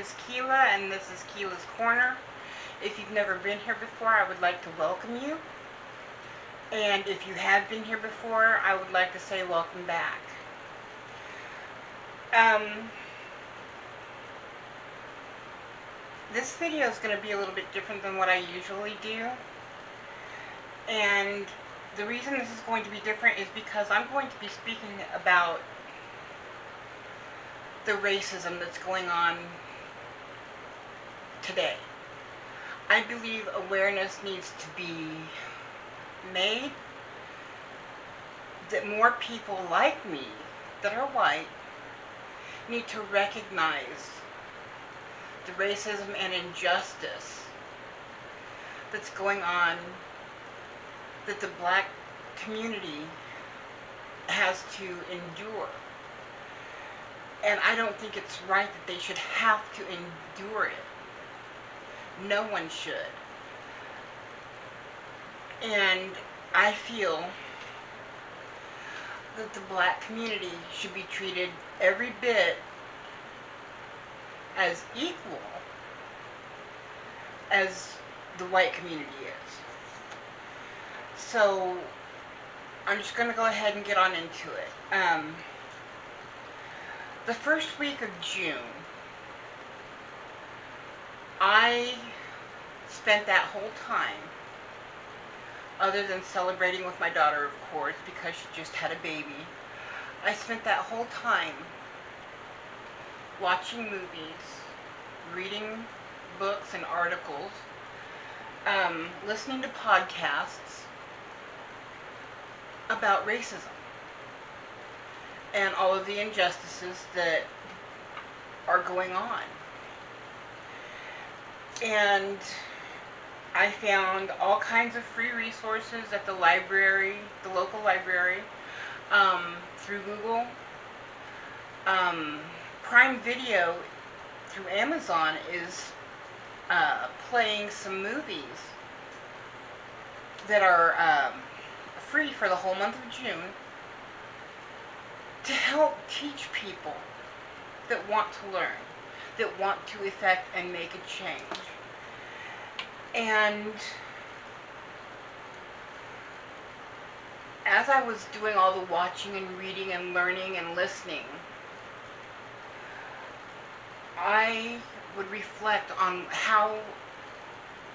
is Keela, and this is Keela's Corner. If you've never been here before, I would like to welcome you. And if you have been here before, I would like to say welcome back. This video is going to be a little bit different than what I usually do. And the reason this is going to be different is because I'm going to be speaking about the racism that's going on today. I believe awareness needs to be made that more people like me that are white need to recognize the racism and injustice that's going on, that the black community has to endure. And I don't think it's right that they should have to endure it. No one should. And I feel that the black community should be treated every bit as equal as the white community is. So I'm just going to go ahead and get on into it. The first week of June, I spent that whole time, other than celebrating with my daughter, of course, because she just had a baby, I spent that whole time watching movies, reading books and articles, listening to podcasts about racism and all of the injustices that are going on. And I found all kinds of free resources at the library, the local library, through Google. Prime Video through Amazon is playing some movies that are free for the whole month of June to help teach people that want to learn, that want to effect and make a change. And as I was doing all the watching and reading and learning and listening, I would reflect on how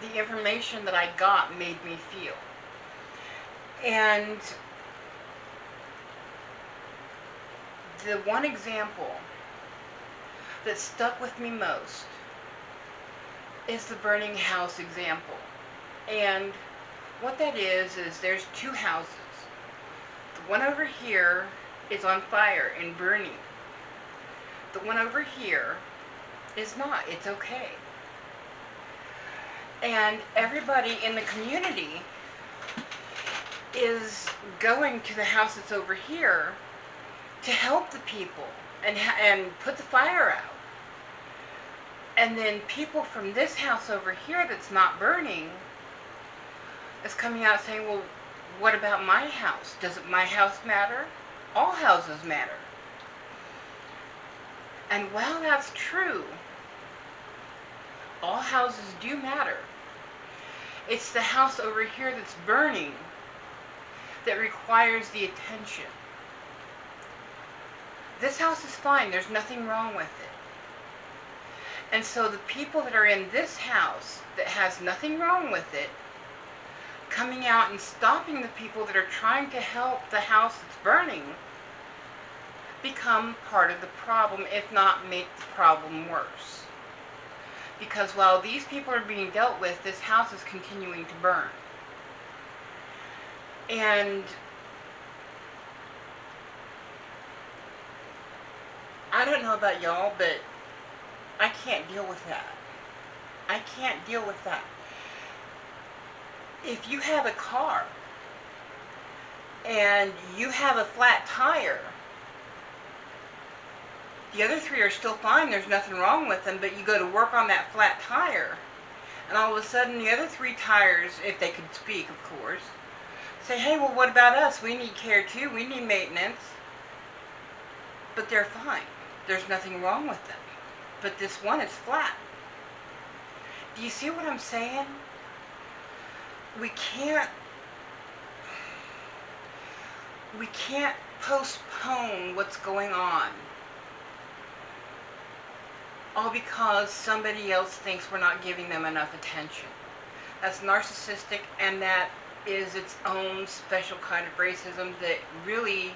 the information that I got made me feel. And the one example that stuck with me most is the burning house example. And what that is there's two houses. The one over here is on fire and burning. The one over here is not. It's okay. And everybody in the community is going to the house that's over here to help the people and put the fire out. And then people from this house over here that's not burning is coming out saying, well, what about my house? Doesn't my house matter? All houses matter. And while that's true, all houses do matter. It's the house over here that's burning that requires the attention. This house is fine. There's nothing wrong with it. And so the people that are in this house that has nothing wrong with it, coming out and stopping the people that are trying to help the house that's burning, become part of the problem, if not make the problem worse. Because while these people are being dealt with, this house is continuing to burn. And I don't know about y'all, but I can't deal with that. I can't deal with that. If you have a car and you have a flat tire, the other three are still fine, there's nothing wrong with them, but you go to work on that flat tire, and all of a sudden the other three tires, if they could speak, of course, say, hey, well, what about us? We need care too, we need maintenance. But they're fine. There's nothing wrong with them. but this one is flat. Do you see what I'm saying? We can't postpone what's going on all because somebody else thinks we're not giving them enough attention. That's narcissistic, and that is its own special kind of racism that really,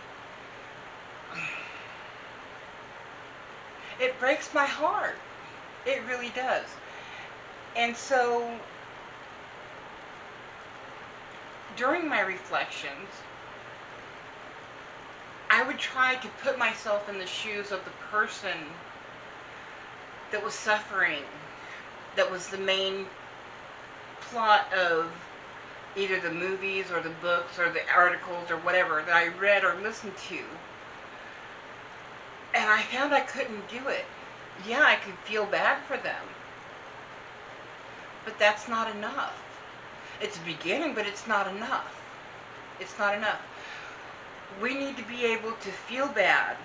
it breaks my heart. It really does. And so, during my reflections, I would try to put myself in the shoes of the person that was suffering, that was the main plot of either the movies or the books or the articles or whatever that I read or listened to. And I found I couldn't do it. Yeah, I could feel bad for them, but that's not enough. It's a beginning, but it's not enough. It's not enough. We need to be able to feel bad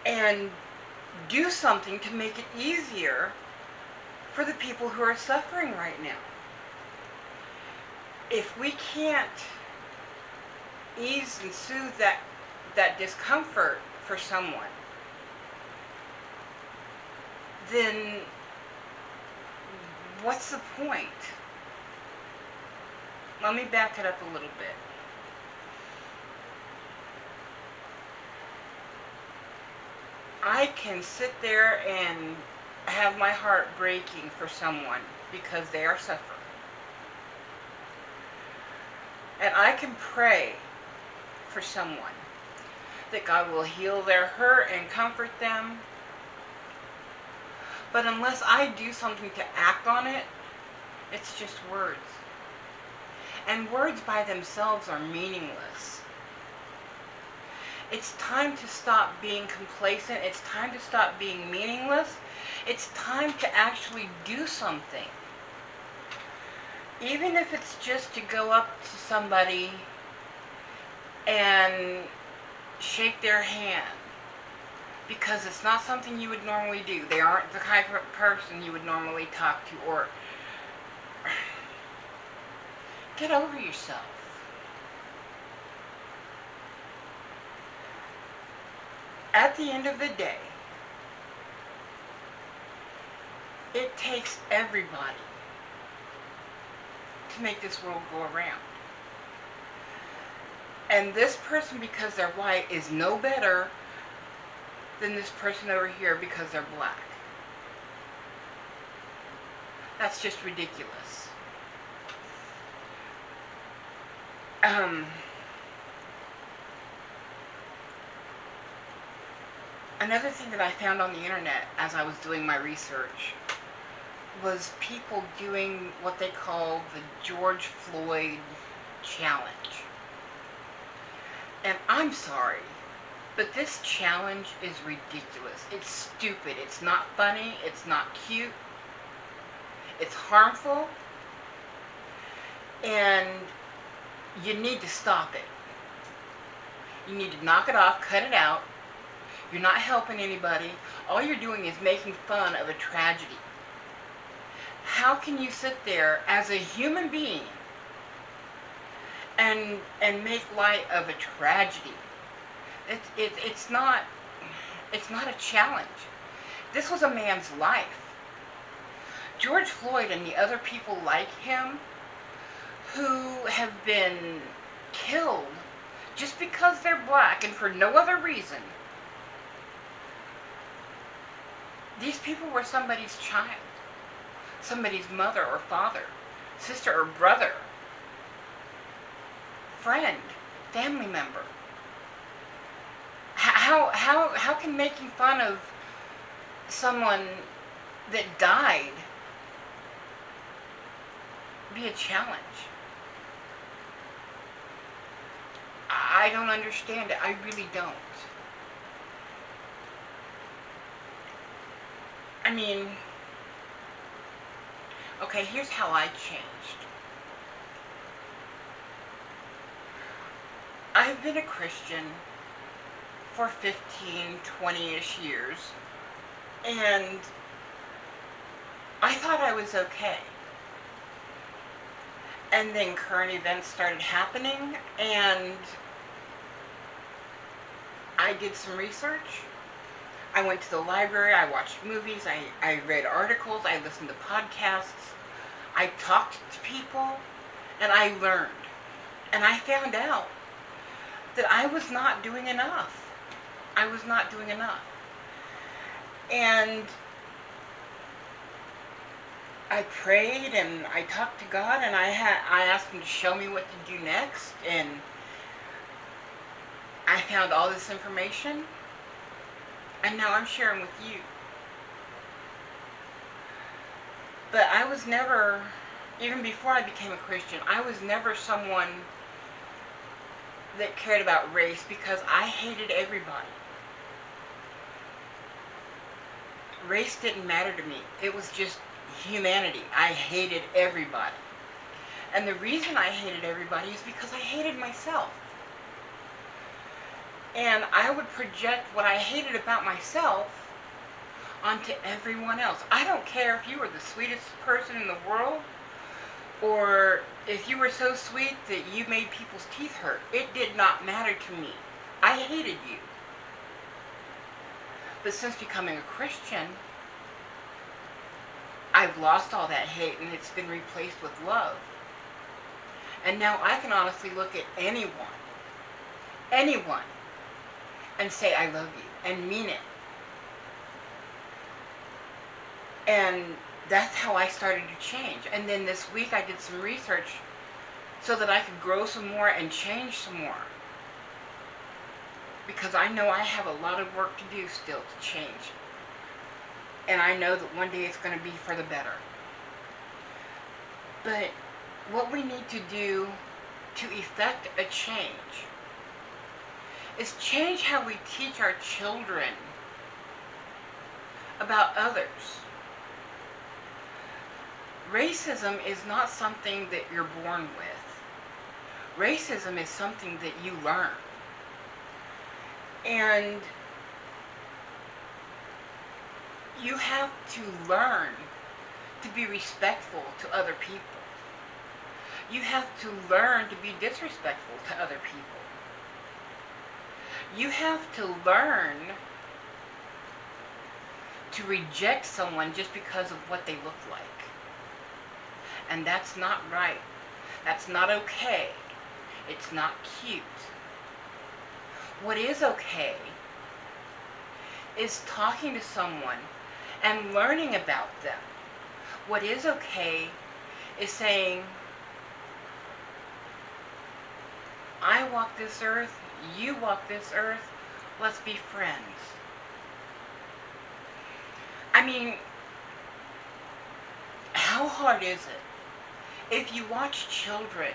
and do something to make it easier for the people who are suffering right now. If we can't ease and soothe that discomfort for someone, then what's the point? Let me back it up a little bit. I can sit there and have my heart breaking for someone because they are suffering. And I can pray for someone that God will heal their hurt and comfort them. But unless I do something to act on it, it's just words. And words by themselves are meaningless. It's time to stop being complacent. It's time to stop being meaningless. It's time to actually do something. Even if it's just to go up to somebody and shake their hand. Because it's not something you would normally do. They aren't the kind of person you would normally talk to, or get over yourself. At the end of the day, it takes everybody to make this world go around. And this person, because they're white, is no better than this person over here because they're black. That's just ridiculous. Another thing that I found on the internet as I was doing my research was people doing what they call the George Floyd challenge. And I'm sorry, but this challenge is ridiculous. It's stupid. It's not funny. It's not cute. It's harmful. And you need to stop it. You need to knock it off, cut it out. You're not helping anybody. All you're doing is making fun of a tragedy. How can you sit there as a human being and make light of a tragedy? It's not a challenge. This was a man's life. George Floyd and the other people like him who have been killed just because they're black and for no other reason. These people were somebody's child, somebody's mother or father, sister or brother, friend, family member. How can making fun of someone that died be a challenge? I don't understand it. I really don't. I mean, okay, here's how I changed. I've been a Christian for 15, 20-ish years. And I thought I was okay. And then current events started happening, and I did some research. I went to the library, I watched movies, I read articles, I listened to podcasts, I talked to people, and I learned. And I found out that I was not doing enough. I was not doing enough. And I prayed and I talked to God, and I asked him to show me what to do next, and I found all this information, and now I'm sharing with you. But I was never, even before I became a Christian, I was never someone that cared about race, because I hated everybody. Race didn't matter to me. It was just humanity. I hated everybody. And the reason I hated everybody is because I hated myself. And I would project what I hated about myself onto everyone else. I don't care if you were the sweetest person in the world, or if you were so sweet that you made people's teeth hurt. It did not matter to me. I hated you. But since becoming a Christian, I've lost all that hate, and it's been replaced with love. And now I can honestly look at anyone, and say I love you, and mean it. And that's how I started to change. And then this week I did some research so that I could grow some more and change some more. Because I know I have a lot of work to do still to change. And I know that one day it's going to be for the better. But what we need to do to effect a change is change how we teach our children about others. Racism is not something that you're born with. Racism is something that you learn. And you have to learn to be respectful to other people. You have to learn to be disrespectful to other people. You have to learn to reject someone just because of what they look like. And that's not right. That's not okay. It's not cute. What is okay is talking to someone and learning about them. What is okay is saying, I walk this earth, you walk this earth, let's be friends. I mean, how hard is it? If you watch children,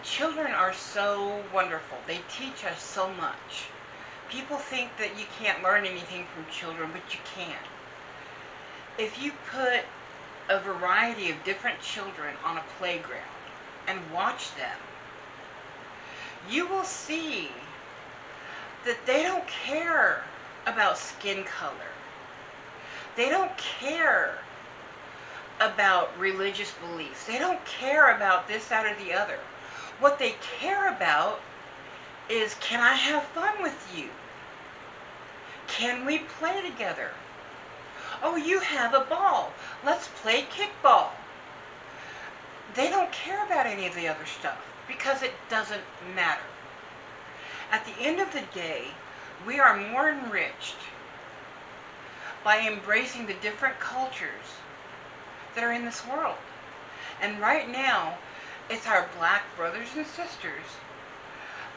children are so wonderful. They teach us so much. People think that you can't learn anything from children, but you can. If you put a variety of different children on a playground and watch them, you will see that they don't care about skin color. They don't care about religious beliefs. They don't care about this, that, or the other. What they care about is, can I have fun with you? Can we play together? Oh, you have a ball. Let's play kickball. They don't care about any of the other stuff because it doesn't matter. At the end of the day, we are more enriched by embracing the different cultures that are in this world. And right now, it's our black brothers and sisters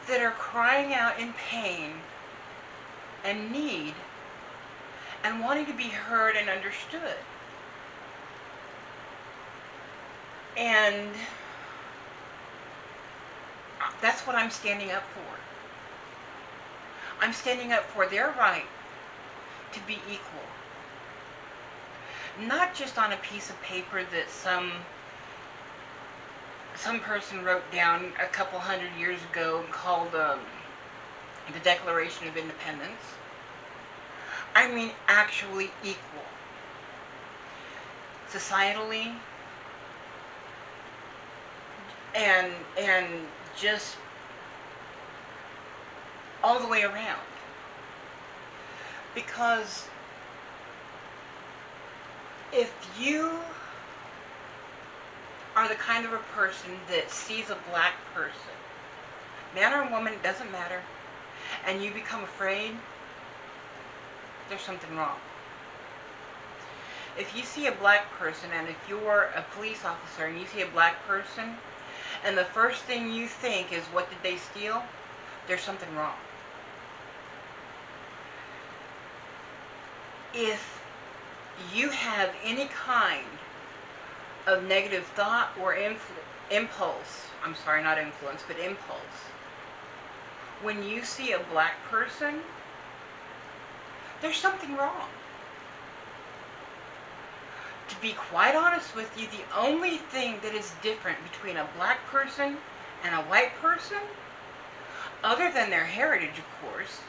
that are crying out in pain and need and wanting to be heard and understood. And that's what I'm standing up for. I'm standing up for their right to be equal. Not just on a piece of paper that some person wrote down a couple hundred years ago and called the Declaration of Independence. I mean actually equal. Societally, and just all the way around. Because if you are the kind of a person that sees a black person, man or woman, it doesn't matter, and you become afraid, there's something wrong. If you see a black person, and if you're a police officer and you see a black person, and the first thing you think is, what did they steal? There's something wrong. If you have any kind of negative thought or impulse, I'm sorry, not influence, but impulse, when you see a black person, there's something wrong. To be quite honest with you, the only thing that is different between a black person and a white person, other than their heritage, of course,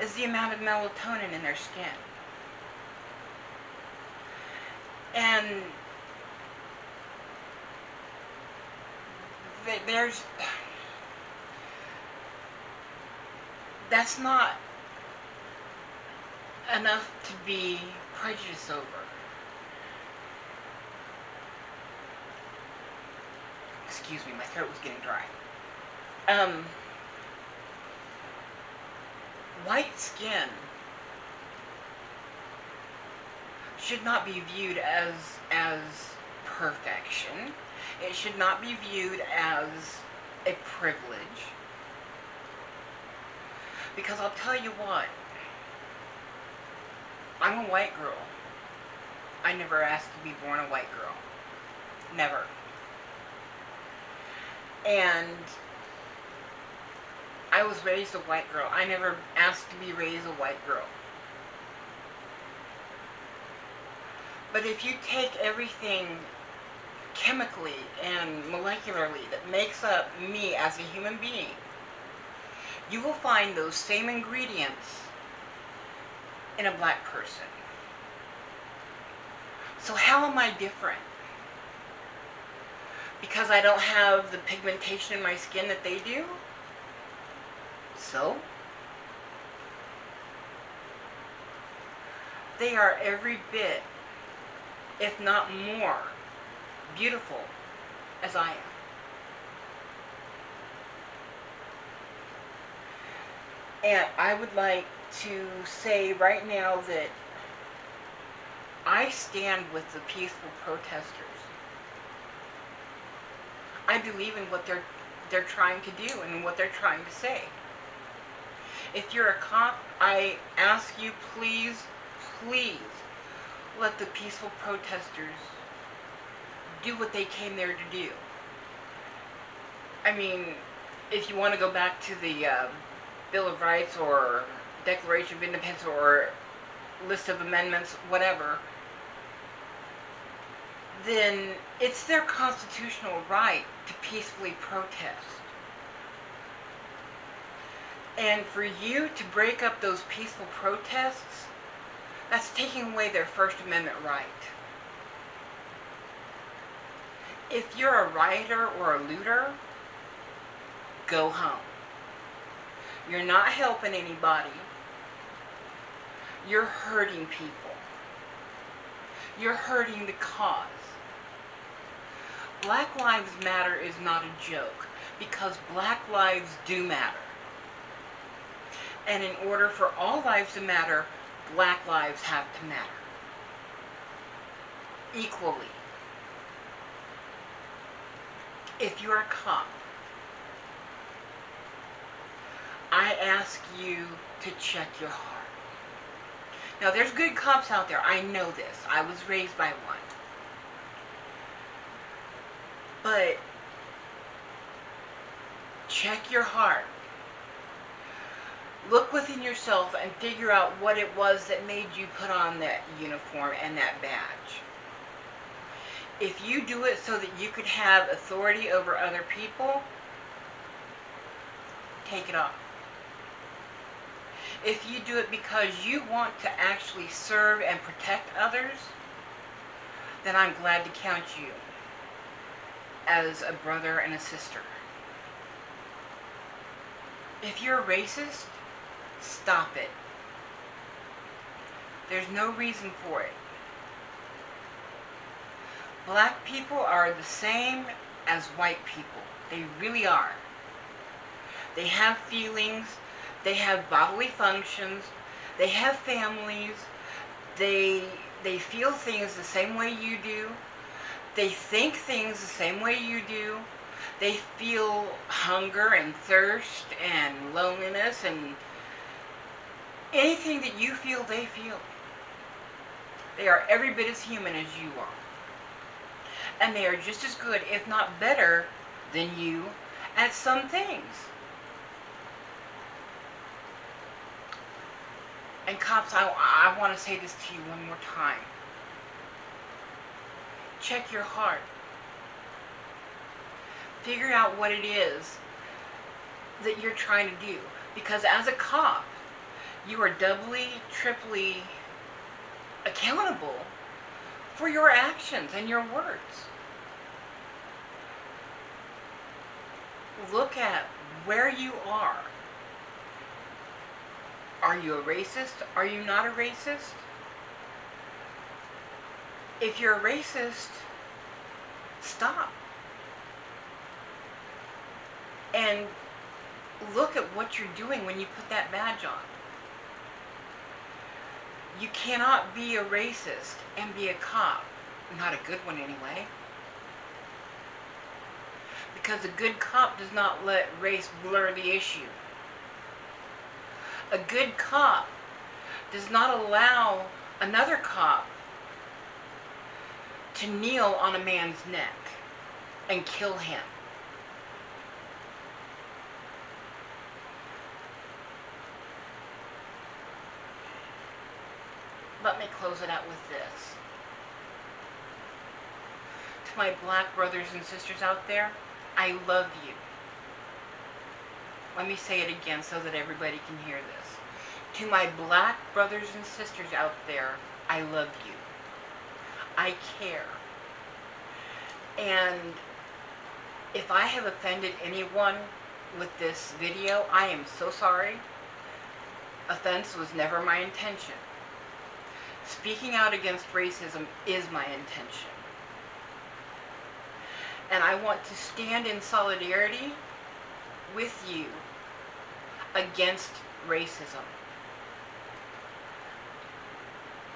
is the amount of melatonin in their skin. And that's not enough to be prejudiced over. Excuse me, my throat was getting dry. White skin should not be viewed as perfection. It should not be viewed as a privilege. Because I'll tell you what, I'm a white girl. I never asked to be born a white girl. Never. And I was raised a white girl. I never asked to be raised a white girl. But if you take everything chemically and molecularly that makes up me as a human being, you will find those same ingredients in a black person. So how am I different? Because I don't have the pigmentation in my skin that they do? So? They are every bit, if not more, beautiful as I am. And I would like to say right now that I stand with the peaceful protesters. I believe in what they're trying to do and what they're trying to say. If you're a cop, I ask you, please, please, let the peaceful protesters do what they came there to do. I mean, if you want to go back to the Bill of Rights or Declaration of Independence or list of amendments, whatever, then it's their constitutional right to peacefully protest. And for you to break up those peaceful protests, that's taking away their First Amendment right. If you're a rioter or a looter, go home. You're not helping anybody. You're hurting people. You're hurting the cause. Black Lives Matter is not a joke, because black lives do matter. And in order for all lives to matter, black lives have to matter. Equally. If you're a cop, I ask you to check your heart. Now, there's good cops out there. I know this. I was raised by one. But check your heart. Look within yourself and figure out what it was that made you put on that uniform and that badge. If you do it so that you could have authority over other people, take it off. If you do it because you want to actually serve and protect others, then I'm glad to count you as a brother and a sister. If you're a racist, stop it. There's no reason for it. Black people are the same as white people. They really are. They have feelings. They have bodily functions. They have families. They feel things the same way you do. They think things the same way you do. They feel hunger and thirst and loneliness and anything that you feel, they feel. They are every bit as human as you are. And they are just as good, if not better, than you at some things. And cops, I want to say this to you one more time. Check your heart. Figure out what it is that you're trying to do. Because as a cop, you are doubly, triply accountable for your actions and your words. Look at where you are. Are you a racist? Are you not a racist? If you're a racist, stop. And look at what you're doing when you put that badge on. You cannot be a racist and be a cop. Not a good one anyway. Because a good cop does not let race blur the issue. A good cop does not allow another cop to kneel on a man's neck and kill him. Let me close it out with this. To my black brothers and sisters out there, I love you. Let me say it again so that everybody can hear this. To my black brothers and sisters out there, I love you. I care. And if I have offended anyone with this video, I am so sorry. Offense was never my intention. Speaking out against racism is my intention. And I want to stand in solidarity with you against racism.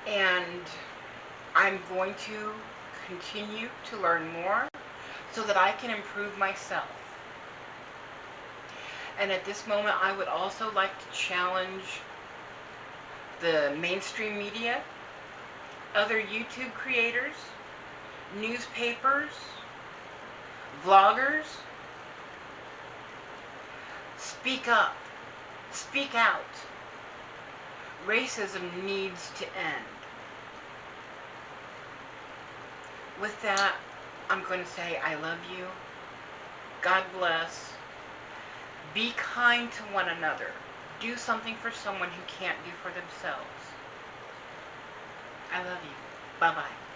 And I'm going to continue to learn more so that I can improve myself. And at this moment, I would also like to challenge the mainstream media, other YouTube creators, newspapers, vloggers. Speak up. Speak out. Racism needs to end. With that, I'm going to say I love you. God bless. Be kind to one another. Do something for someone who can't do for themselves. I love you. Bye-bye.